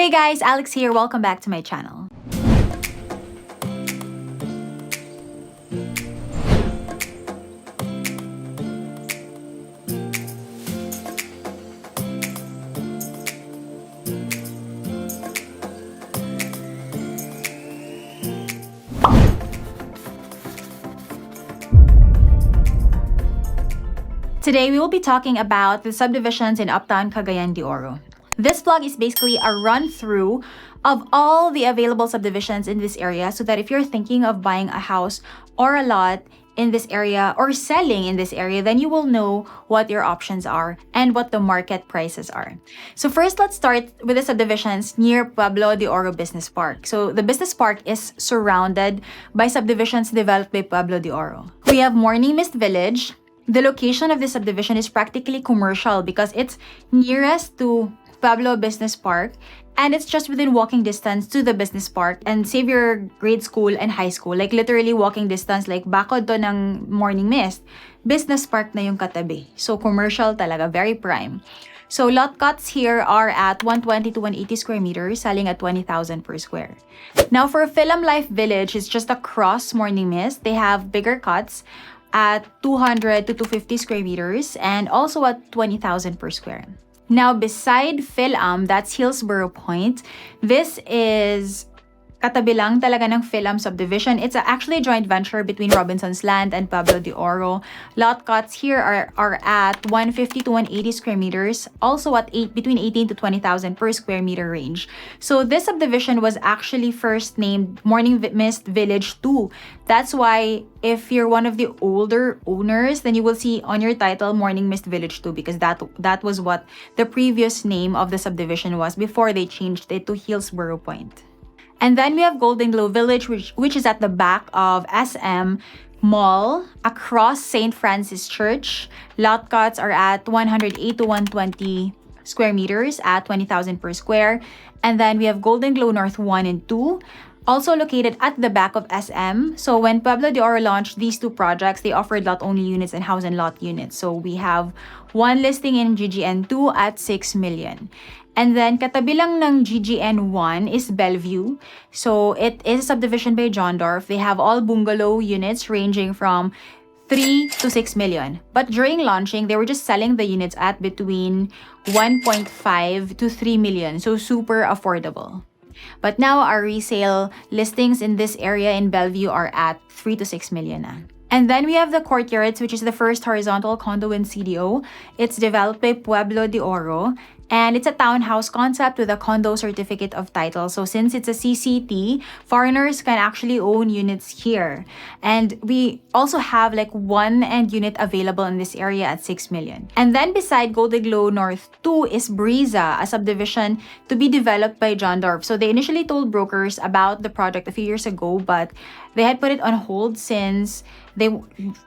Hey guys, Alex here. Welcome back to my channel. Today, we will be talking about the subdivisions in Uptown Cagayan de Oro. This vlog is basically a run-through of all the available subdivisions in this area so that if you're thinking of buying a house or a lot in this area or selling in this area, then you will know what your options are and what the market prices are. So first, let's start with the subdivisions near Pueblo de Oro Business Park. So the business park is surrounded by subdivisions developed by Pueblo de Oro. We have Morning Mist Village. The location of this subdivision is practically commercial because it's nearest to Pueblo Business Park and it's just within walking distance to the business park and Xavier Grade School and High School. Like literally walking distance, like bakod to ng Morning Mist, business park na yung katabi. So commercial talaga, very prime. So lot cuts here are at 120 to 180 square meters, selling at 20,000 per square. Now for Film Life Village, it's just across Morning Mist. They have bigger cuts at 200 to 250 square meters and also at 20,000 per square. Now, beside Philam, that's Hillsborough Point. This is katabi lang talaga ng Philam subdivision. It's actually a joint venture between Robinson's Land and Pueblo de Oro. Lot cuts here are at 150 to 180 square meters, also at between 18 to 20,000 per square meter range. So this subdivision was actually first named Morning Mist Village 2. That's why if you're one of the older owners, then you will see on your title Morning Mist Village 2 because that was what the previous name of the subdivision was before they changed it to Hillsborough Point. And then we have Golden Glow Village, which is at the back of SM Mall, across St. Francis Church. Lot cuts are at 108 to 120 square meters at 20,000 per square. And then we have Golden Glow North 1 and 2, also located at the back of SM. So when Pueblo de Oro launched these two projects, they offered lot-only units and house and lot units. So we have one listing in GGN2 at 6 million. And then, katabi lang ng GGN1 is Bellevue. So, it is a subdivision by John Dorf. They have all bungalow units ranging from 3 to 6 million. But during launching, they were just selling the units at between 1.5 to 3 million. So, super affordable. But now, our resale listings in this area in Bellevue are at 3 to 6 million na. And then we have the Courtyards, which is the first horizontal condo in CDO. It's developed by Pueblo de Oro. And it's a townhouse concept with a condo certificate of title. So since it's a CCT, foreigners can actually own units here. And we also have like one end unit available in this area at 6 million. And then beside Golden Glow North 2 is Breeza, a subdivision to be developed by John Dorf. So they initially told brokers about the project a few years ago, but they had put it on hold since they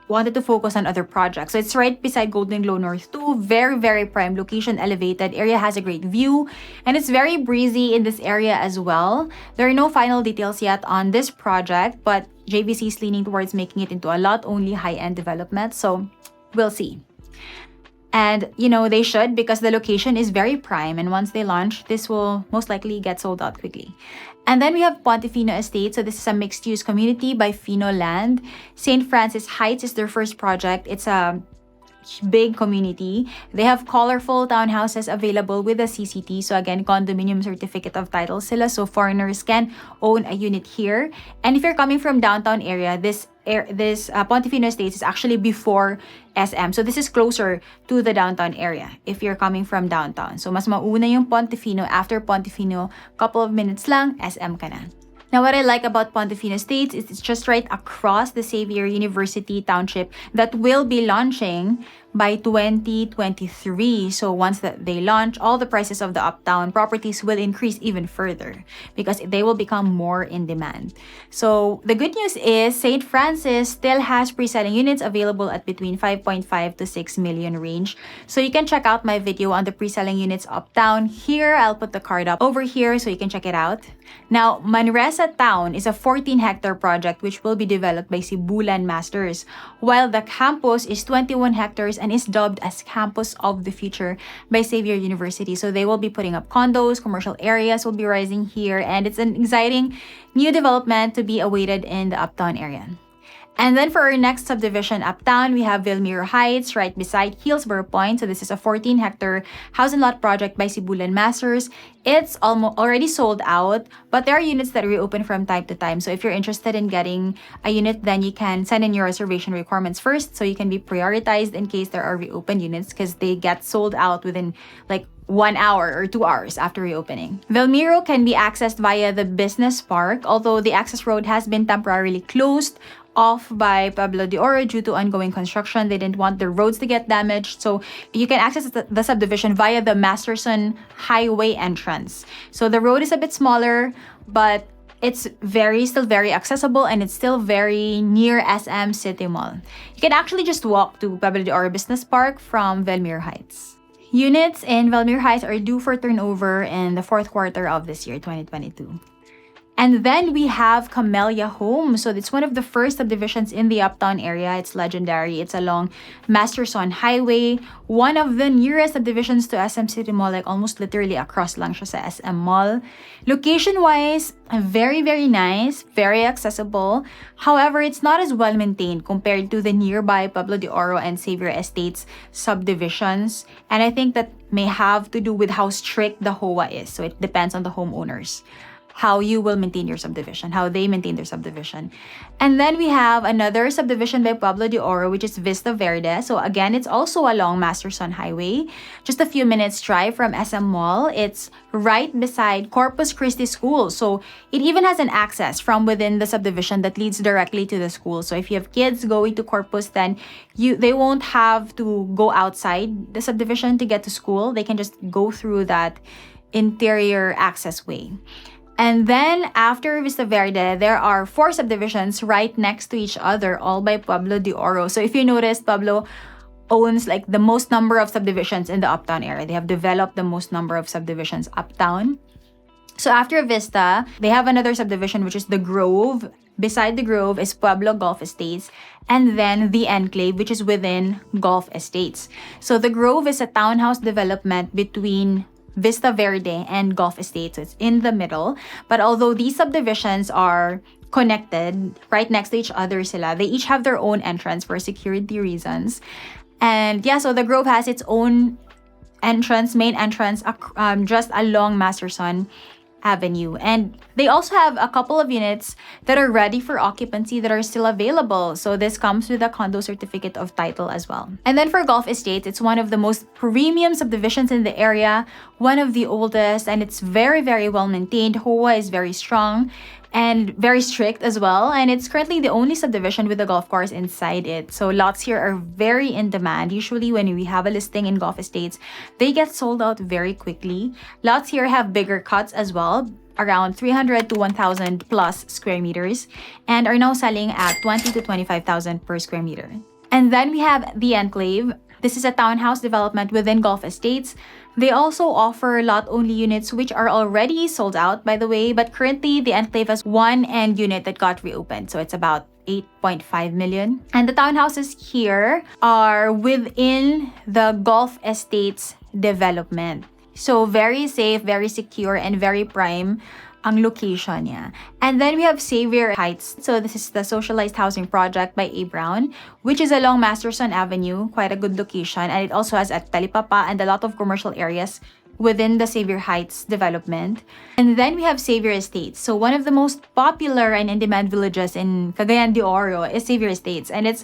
wanted to focus on other projects. So it's right beside Golden Glow North 2, very, very prime location, elevated. Area has a great view, and it's very breezy in this area as well. There are no final details yet on this project, but JVC is leaning towards making it into a lot-only high-end development, so we'll see. And, you know, they should because the location is very prime, and once they launch, this will most likely get sold out quickly. And then we have Pontefino Estates. So this is a mixed-use community by Fino Land. St. Francis Heights is their first project. It's a big community. They have colorful townhouses available with a CCT. So again, condominium certificate of title sila. So foreigners can own a unit here. And if you're coming from downtown area, this Pontefino Estates is actually before SM. So this is closer to the downtown area if you're coming from downtown. So mas mauna yung Pontefino. After Pontefino, couple of minutes lang, SM ka na. Now, what I like about Pontefino Estates is it's just right across the Xavier University Township that will be launching by 2023. So once that they launch, all the prices of the Uptown properties will increase even further because they will become more in demand. So the good news is St. Francis still has pre-selling units available at between 5.5 to 6 million range. So you can check out my video on the pre-selling units Uptown. Here, I'll put the card up over here so you can check it out. Now, Manresa Town is a 14-hectare project which will be developed by Sibulan Masters, while the campus is 21 hectares and is dubbed as Campus of the Future by Xavier University. So they will be putting up condos, commercial areas will be rising here, and it's an exciting new development to be awaited in the Uptown area. And then for our next subdivision, Uptown, we have Vilmiro Heights right beside Hillsborough Point. So this is a 14-hectare house and lot project by Sibulan Masters. It's already sold out, but there are units that reopen from time to time. So if you're interested in getting a unit, then you can send in your reservation requirements first so you can be prioritized in case there are reopened units because they get sold out within like 1 hour or 2 hours after reopening. Vilmiro can be accessed via the business park, although the access road has been temporarily closed off by Pueblo de Oro due to ongoing construction. They didn't want the roads to get damaged. So you can access the subdivision via the Masterson Highway entrance. So the road is a bit smaller, but it's still very accessible and it's still very near SM City Mall. You can actually just walk to Pueblo de Oro Business Park from Vilmiro Heights. Units in Vilmiro Heights are due for turnover in the fourth quarter of this year, 2022. And then we have Camellia Home. So it's one of the first subdivisions in the Uptown area. It's legendary. It's along Masterson Highway, one of the nearest subdivisions to SM City Mall, like almost literally across lang siya sa SM Mall. Location-wise, very, very nice, very accessible. However, it's not as well maintained compared to the nearby Pueblo de Oro and Xavier Estates subdivisions. And I think that may have to do with how strict the HOA is. So it depends on the homeowners, how you will maintain your subdivision, how they maintain their subdivision. And then we have another subdivision by Pueblo de Oro, which is Vista Verde. So again, it's also along Masterson Highway, just a few minutes drive from SM Mall. It's right beside Corpus Christi School. So it even has an access from within the subdivision that leads directly to the school. So if you have kids going to Corpus, then they won't have to go outside the subdivision to get to school. They can just go through that interior access way. And then after Vista Verde, there are 4 subdivisions right next to each other, all by Pueblo de Oro. So if you notice, Pueblo owns like the most number of subdivisions in the Uptown area. They have developed the most number of subdivisions uptown. So after Vista, they have another subdivision, which is the Grove. Beside the Grove is Pueblo Golf Estates, and then the Enclave, which is within Golf Estates. So the Grove is a townhouse development between Vista Verde and Golf Estates. So it's in the middle. But although these subdivisions are connected, right next to each other sila, they each have their own entrance for security reasons. And yeah, so the Grove has its own entrance, main entrance, just along Masterson Avenue. And they also have a couple of units that are ready for occupancy that are still available. So this comes with a condo certificate of title as well. And then for Golf Estates, it's one of the most premium subdivisions in the area, one of the oldest, and it's very, very well maintained. HOA is very strong and very strict as well. And it's currently the only subdivision with a golf course inside it. So lots here are very in demand. Usually when we have a listing in Golf Estates, they get sold out very quickly. Lots here have bigger cuts as well, around 300 to 1,000 plus square meters, and are now selling at 20 to 25,000 per square meter. And then we have the Enclave. This is a townhouse development within Golf Estates. They also offer lot-only units which are already sold out, by the way, but currently the Enclave has one end unit that got reopened. So it's about 8.5 million. And the townhouses here are within the Golf Estates development. So very safe, very secure, and very prime ang location niya. And then we have Xavier Heights. So this is the socialized housing project by A. Brown, which is along Masterson Avenue, quite a good location. And it also has a Talipapa and a lot of commercial areas within the Xavier Heights development. And then we have Xavier Estates. So one of the most popular and in-demand villages in Cagayan de Oro is Xavier Estates. And it's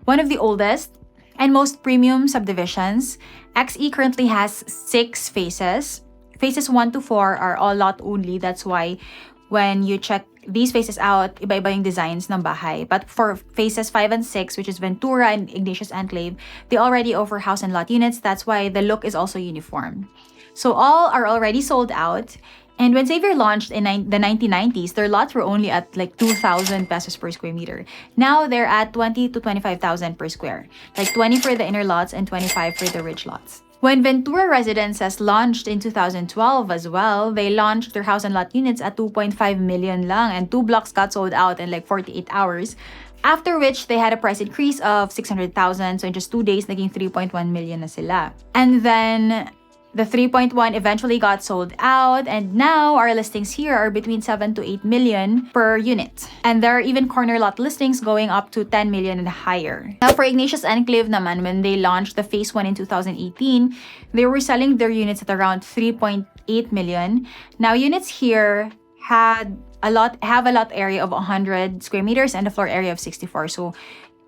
one of the oldest and most premium subdivisions. XE currently has 6 phases. Phases 1 to 4 are all lot only. That's why when you check these phases out, iba-iba yung designs ng bahay. But for phases 5 and 6, which is Ventura and Ignatius Enclave, they already offer house and lot units. That's why the look is also uniform. So all are already sold out. And when Xavier launched in the 1990s, their lots were only at like 2,000 pesos per square meter. Now they're at 20 to 25,000 per square. Like 20 for the inner lots and 25 for the ridge lots. When Ventura Residences launched in 2012 as well, they launched their house and lot units at 2.5 million lang, and 2 blocks got sold out in like 48 hours. After which, they had a price increase of 600,000. So in just 2 days, naging 3.1 million na sila. And then the 3.1 eventually got sold out, and now our listings here are between 7 to 8 million per unit. And there are even corner lot listings going up to 10 million and higher. Now for Ignatius Enclave naman, when they launched the phase 1 in 2018, they were selling their units at around 3.8 million. Now units here have a lot area of 100 square meters and a floor area of 64. So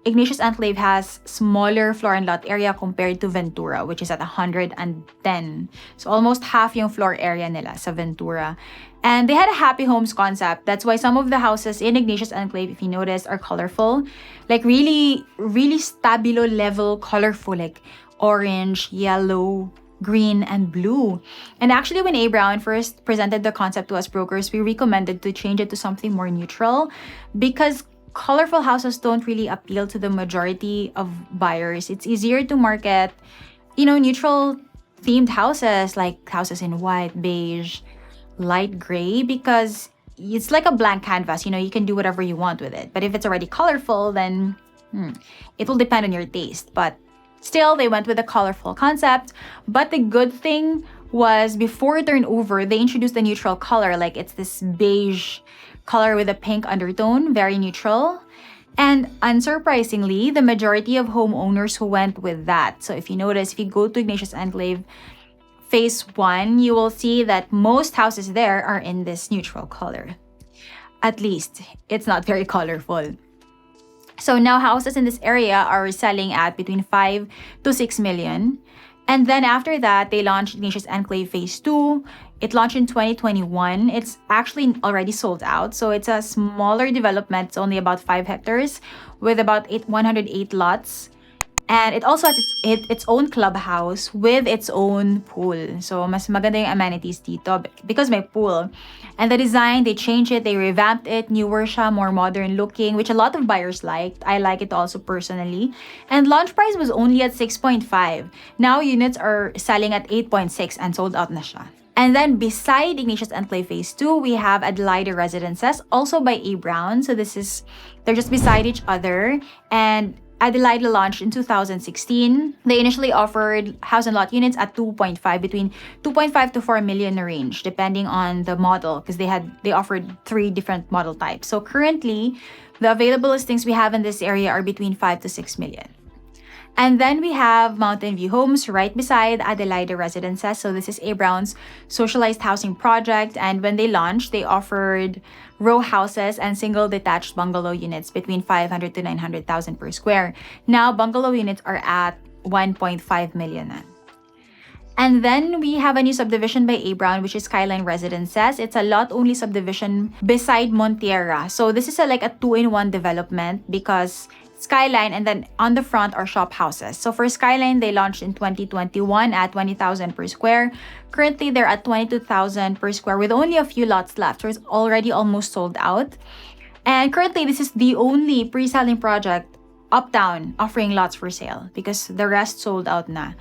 Ignatius Enclave has smaller floor and lot area compared to Ventura, which is at 110. So almost half yung floor area nila sa Ventura. And they had a happy homes concept. That's why some of the houses in Ignatius Enclave, if you notice, are colorful. Like really stabilo level colorful, like orange, yellow, green, and blue. And actually, when A. Brown first presented the concept to us brokers, we recommended to change it to something more neutral because colorful houses don't really appeal to the majority of buyers. It's easier to market, neutral themed houses like houses in white, beige, light gray, because it's like a blank canvas. You can do whatever you want with it. But if it's already colorful, then it will depend on your taste. But still, they went with a colorful concept. But the good thing was before turnover, they introduced a neutral color. Like it's this beige color with a pink undertone, very neutral. And unsurprisingly, the majority of homeowners who went with that. So if you notice, if you go to Ignatius Enclave phase 1, you will see that most houses there are in this neutral color. At least, it's not very colorful. So now houses in this area are selling at between 5 to 6 million. And then after that, they launched Ignatius Enclave Phase 2. It launched in 2021. It's actually already sold out. So it's a smaller development. It's only about 5 hectares with about 108 lots. And it also has its own clubhouse with its own pool. So mas maganda yung amenities dito because may pool. And the design, they changed it, they revamped it, newer siya, more modern looking, which a lot of buyers liked. I like it also personally. And launch price was only at 6.5. Now units are selling at 8.6 and sold out na siya. And then beside Ignatius Enclave Phase 2, we have Adelaide Residences, also by A. Brown. So they're just beside each other. And Adelaide launched in 2016. They initially offered house and lot units at 2.5, between 2.5 to 4 million range, depending on the model, because they offered 3 different model types. So currently, the available listings we have in this area are between 5 to 6 million. And then we have Mountain View Homes right beside Adelaide Residences. So this is A. Brown's socialized housing project. And when they launched, they offered row houses and single detached bungalow units between 500 to 900,000 per square. Now, bungalow units are at 1.5 million. And then we have a new subdivision by A. Brown, which is Skyline Residences. It's a lot-only subdivision beside Montiera. So this is like a 2-in-1 development because Skyline and then on the front are shop houses. So for Skyline, they launched in 2021 at 20,000 per square. Currently, they're at 22,000 per square with only a few lots left. So it's already almost sold out. And currently, this is the only pre-selling project Uptown offering lots for sale because the rest sold out na.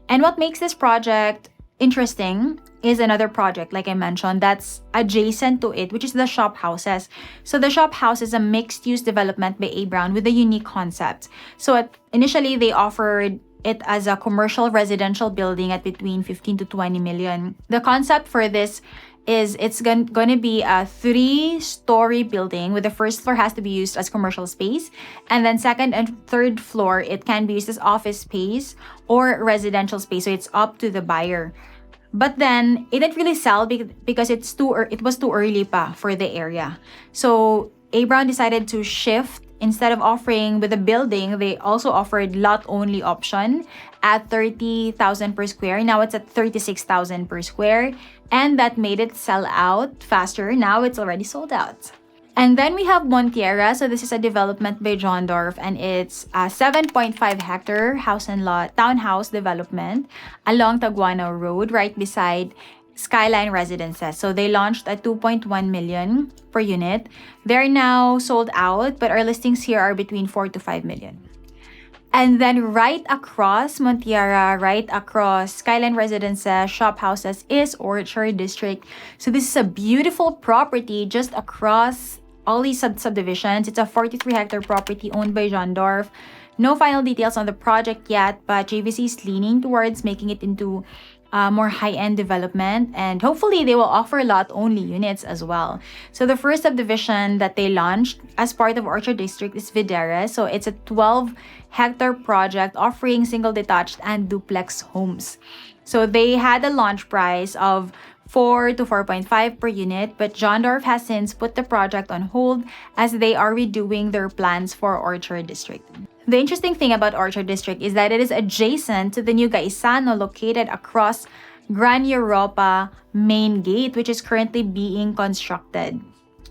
And what makes this project interesting is another project, like I mentioned, that's adjacent to it, which is the shop houses. So the shop house is a mixed-use development by A. Brown with a unique concept. So initially, they offered it as a commercial residential building at between 15 to 20 million. The concept for this is it's going to be a 3-story building with the first floor has to be used as commercial space, and then second and third floor it can be used as office space or residential space, so it's up to the buyer. But then it didn't really sell because it was too early pa for the area. So A. Brown decided to shift. Instead of offering with a building, they also offered lot-only option at 30,000 per square. Now it's at 36,000 per square. And that made it sell out faster. Now it's already sold out. And then we have Montiera. So this is a development by John Dorf, and it's a 7.5 hectare house and lot townhouse development along Taguano Road, right beside Skyline Residences. So they launched at 2.1 million per unit. They're now sold out, but our listings here are between 4 to 5 million. And then right across Montiera, right across Skyline Residences, shop houses is Orchard District. So this is a beautiful property just across all these subdivisions. It's a 43-hectare property owned by John Dorf. No final details on the project yet, but JVC is leaning towards making it into more high-end development, and hopefully they will offer lot-only units as well. So the first subdivision that they launched as part of Orchard District is Videre. So it's a 12-hectare project offering single detached and duplex homes. So they had a launch price of 4 to 4.5 per unit, but John Dorf has since put the project on hold as they are redoing their plans for Orchard District. The interesting thing about Orchard District is that it is adjacent to the new Gaisano located across Gran Europa main gate, which is currently being constructed.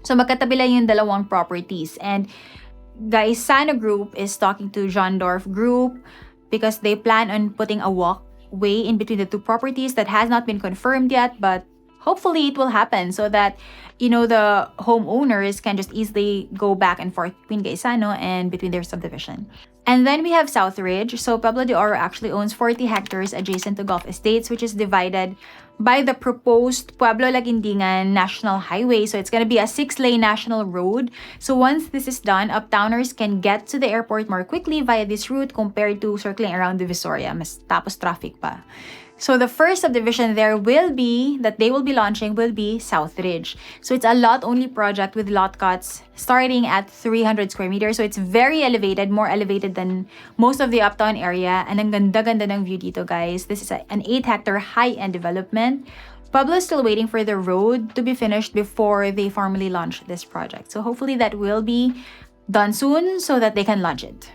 So magkatabi lang yung dalawang properties, and Gaisano Group is talking to John Dorf Group because they plan on putting a walkway in between the two properties. That has not been confirmed yet, but hopefully it will happen so that, the homeowners can just easily go back and forth between Gaisano and between their subdivision. And then we have Southridge. So Pueblo de Oro actually owns 40 hectares adjacent to Gulf Estates, which is divided by the proposed Pueblo Laguindingan National Highway. So it's going to be a 6-lane national road. So once this is done, Uptowners can get to the airport more quickly via this route compared to circling around Divisoria. Mas tapos traffic pa. So the first subdivision there that they will be launching will be Southridge. So it's a lot-only project with lot cuts starting at 300 square meters. So it's very elevated, more elevated than most of the Uptown area. And ang ganda-ganda ng view dito, guys. This is an 8-hectare high-end development. Pueblo is still waiting for the road to be finished before they formally launch this project. So hopefully that will be done soon so that they can launch it.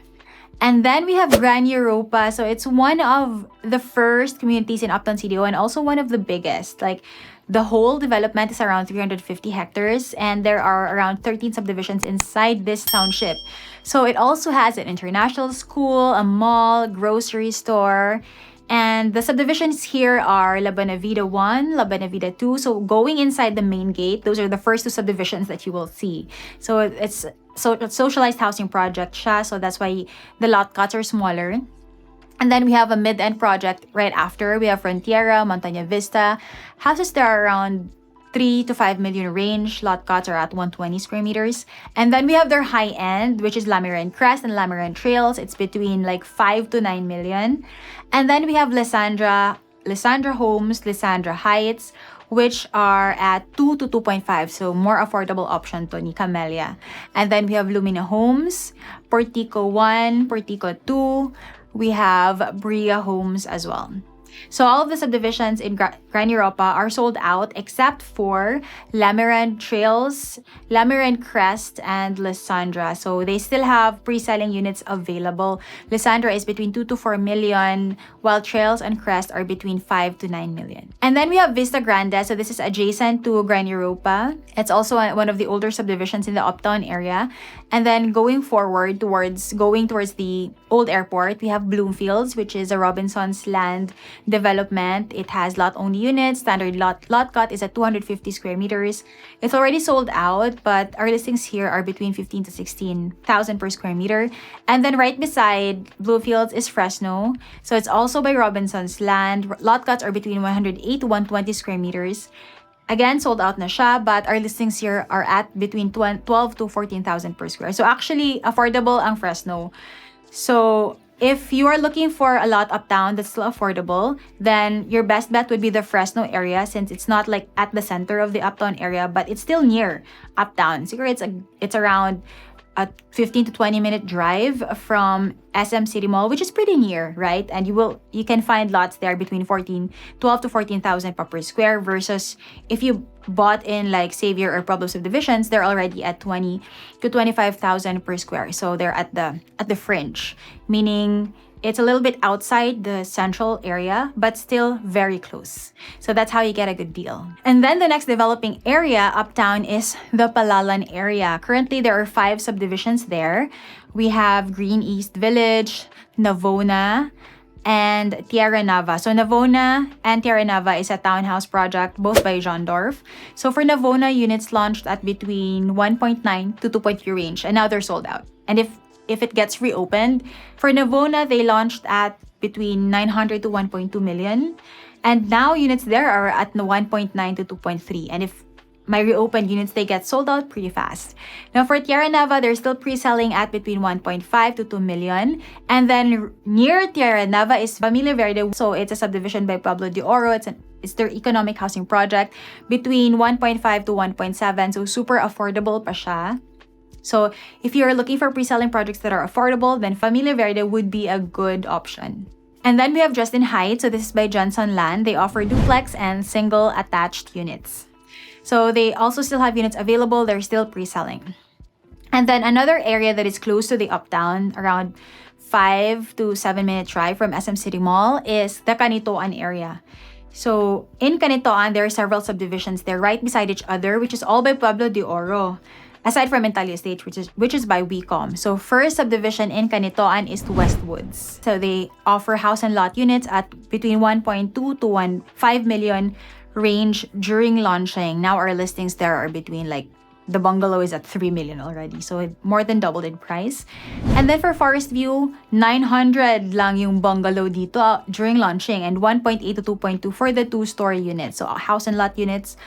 And then we have Gran Europa. So it's one of the first communities in Uptown CDO and also one of the biggest. Like, the whole development is around 350 hectares and there are around 13 subdivisions inside this township. So it also has an international school, a mall, grocery store. And the subdivisions here are La Bonavida 1, La Bonavida 2. So going inside the main gate, those are the first two subdivisions that you will see. So it's socialized housing project siya, so that's why the lot cuts are smaller. And then we have a mid-end project right after. We have Frontiera, Montaña Vista. Houses there are around 3 to 5 million range. Lot cuts are at 120 square meters. And then we have their high-end, which is Lamiran Crest and Lamiran Trails. It's between like 5 to 9 million. And then we have Lysandra Homes, Lysandra Heights, which are at 2 to 2.5. So more affordable option to ni Camellia. And then we have Lumina Homes, Portico 1, Portico 2. We have Bria Homes as well. So all of the subdivisions in Gran Europa are sold out except for Lamiran Trails, Lamiran Crest, and Lysandra. So they still have pre-selling units available. Lysandra is between 2 to 4 million, while Trails and Crest are between 5 to 9 million. And then we have Vista Grande. So this is adjacent to Gran Europa. It's also one of the older subdivisions in the Uptown area. And then going towards the old airport, we have Bloomfields, which is a Robinson's land development. It has lot-only units. Standard lot cut is at 250 square meters. It's already sold out, but our listings here are between 15 to 16,000 per square meter. And then right beside Bloomfields is Fresno. So it's also by Robinson's land. Lot cuts are between 108 to 120 square meters. Again, sold out na siya, but our listings here are at between 12 to 14,000 per square. So actually, affordable ang Fresno. So if you are looking for a lot uptown that's still affordable, then your best bet would be the Fresno area, since it's not like at the center of the Uptown area, but it's still near Uptown. So it's around a 15 to 20 minute drive from SM City Mall, which is pretty near, right? And you can find lots there between 12 to 14,000 per square, versus if you bought in like Xavier or Pueblo subdivisions, they're already at 20 to 25,000 per square. So they're at the fringe, meaning it's a little bit outside the central area, but still very close. So that's how you get a good deal. And then the next developing area uptown is the Palalan area. Currently, there are 5 subdivisions there. We have Green East Village, Navona, and Tiara Nava. So Navona and Tiara Nava is a townhouse project, both by John Dorf. So for Navona, units launched at between 1.9 to 2.3 range, and now they're sold out. And if it gets reopened, for Navona, they launched at between 900 to 1.2 million. And now units there are at 1.9 to 2.3. And my reopened units, they get sold out pretty fast. Now for Tiara Nava, they're still pre-selling at between 1.5 to 2 million. And then near Tiara Nava is Familia Verde. So it's a subdivision by Pablo de Oro. It's their economic housing project between 1.5 to 1.7. So super affordable pa siya. So if you're looking for pre-selling projects that are affordable, then Familia Verde would be a good option. And then we have Justin Heights. So this is by Johnson Land. They offer duplex and single attached units. So they also still have units available. They're still pre-selling. And then another area that is close to the Uptown, around 5 to 7 minute drive from SM City Mall, is the Canitoan area. So in Canitoan, there are several subdivisions there right beside each other, which is all by Pablo de Oro, aside from Italia Estates, which is by WeCom. So first subdivision in Canitoan is Westwoods. So they offer house and lot units at between 1.2 to 1.5 million range during launching. Now our listings there are between, like, the bungalow is at 3 million already. So it more than doubled in price. And then for Forest View, 900 lang yung bungalow dito during launching, and 1.8 to 2.2 for the 2-story units. So house and lot units,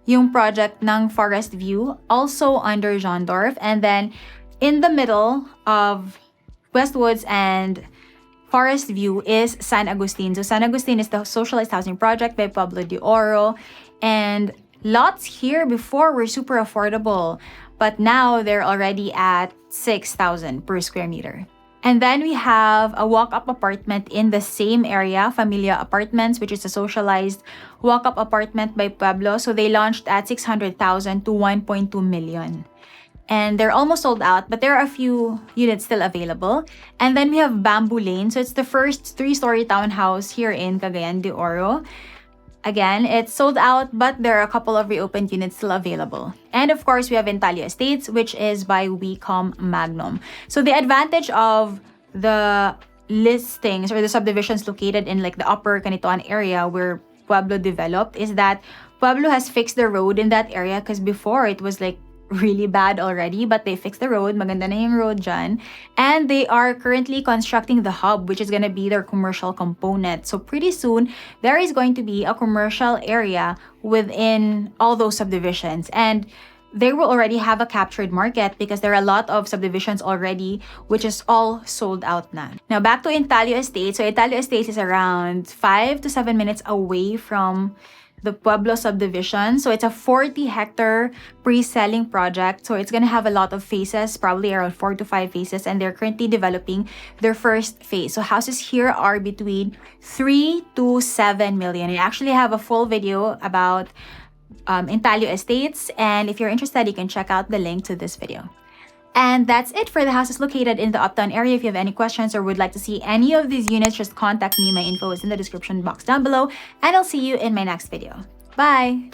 yung project ng Forest View, also under Jondorf. And then in the middle of Westwoods and Forest View is San Agustin. So San Agustin is the socialized housing project by Pablo de Oro. And lots here before were super affordable, but now they're already at 6,000 per square meter. And then we have a walk-up apartment in the same area, Familia Apartments, which is a socialized walk-up apartment by Pablo. So they launched at 600,000 to 1.2 million. And they're almost sold out, but there are a few units still available. And then we have Bamboo Lane. So it's the first 3-story townhouse here in Cagayan de Oro. Again, it's sold out, but there are a couple of reopened units still available. And of course, we have Italia Estates, which is by WeCom Magnum. So the advantage of the listings or the subdivisions located in, like, the upper Canitoan area where Pueblo developed is that Pueblo has fixed the road in that area, because before it was, like, really bad already, but they fixed the road. Maganda na yung road dyan. And they are currently constructing the hub, which is gonna be their commercial component. So pretty soon, there is going to be a commercial area within all those subdivisions. And they will already have a captured market because there are a lot of subdivisions already, which is all sold out na. Now, back to Italia Estates. So Italia Estates is around 5 to 7 minutes away from the Pueblo subdivision. So it's a 40-hectare pre-selling project. So it's gonna have a lot of phases, probably around 4 to 5 phases, and they're currently developing their first phase. So houses here are between 3 to 7 million. I actually have a full video about Italia Estates, and if you're interested, you can check out the link to this video. And that's it for the houses located in the Uptown area. If you have any questions or would like to see any of these units, just contact me. My info is in the description box down below, and I'll see you in my next video. Bye!